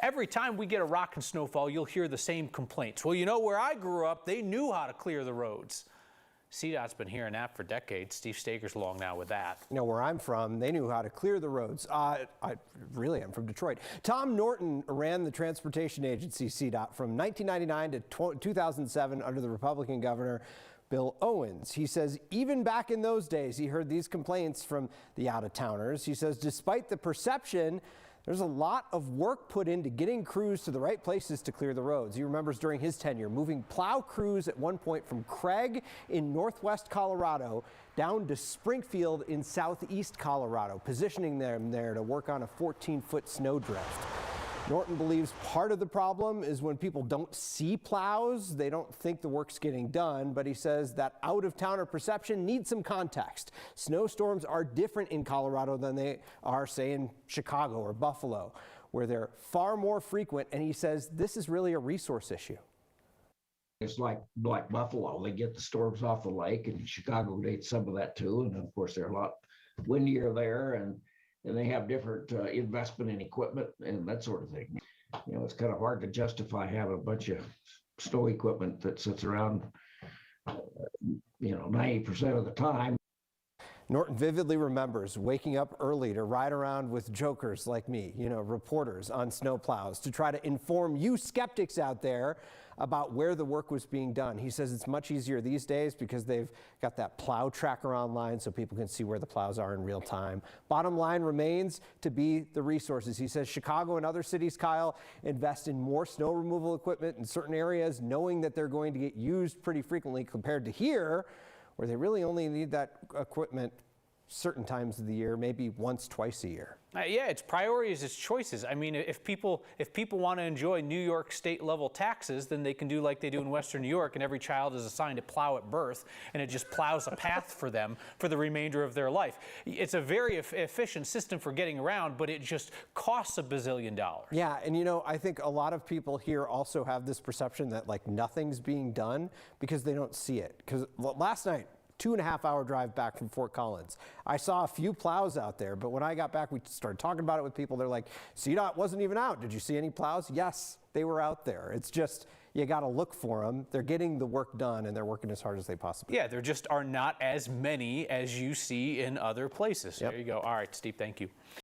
Every time we get a rock and snowfall, you'll hear the same complaints. Well, you know, where I grew up, they knew how to clear the roads. CDOT's been hearing that for decades. Steve Stager's along now with that. You know, where I'm from, they knew how to clear the roads. I'm from Detroit. Tom Norton ran the transportation agency CDOT from 1999 to 2007 under the Republican governor Bill Owens. He says even back in those days, he heard these complaints from the out-of-towners. He says despite the perception, there's a lot of work put into getting crews to the right places to clear the roads. He remembers during his tenure moving plow crews at one point from Craig in northwest Colorado down to Springfield in southeast Colorado, positioning them there to work on a 14-foot snowdrift. Norton believes part of the problem is when people don't see plows, they don't think the work's getting done, but he says that out-of-towner perception needs some context. Snowstorms are different in Colorado than they are, say, in Chicago or Buffalo, where they're far more frequent, and he says this is really a resource issue. It's like Buffalo. They get the storms off the lake, and Chicago gets some of that too, and of course they're a lot windier there, and they have different investment in equipment and that sort of thing. You know, it's kind of hard to justify having a bunch of snow equipment that sits around, 90% of the time. Norton vividly remembers waking up early to ride around with jokers like me, reporters on snowplows, to try to inform you skeptics out there about where the work was being done. He says it's much easier these days because they've got that plow tracker online so people can see where the plows are in real time. Bottom line remains to be the resources. He says Chicago and other cities, Kyle, invest in more snow removal equipment in certain areas, knowing that they're going to get used pretty frequently compared to here, where they really only need that equipment certain times of the year, maybe once, twice a year. Yeah, it's priorities, it's choices. I mean, if people want to enjoy New York state level taxes, then they can do like they do in Western New York, and every child is assigned a plow at birth, and it just plows a path for them for the remainder of their life. It's a very efficient system for getting around, but it just costs $1 bazillion. Yeah, and I think a lot of people here also have this perception that like nothing's being done because they don't see it. Because last night, 2.5-hour drive back from Fort Collins. I saw a few plows out there, but when I got back, we started talking about it with people. They're like, CDOT wasn't even out. Did you see any plows? Yes, they were out there. It's just, you got to look for them. They're getting the work done, and they're working as hard as they possibly can. Yeah, there just are not as many as you see in other places. Yep. There you go. All right, Steve, thank you.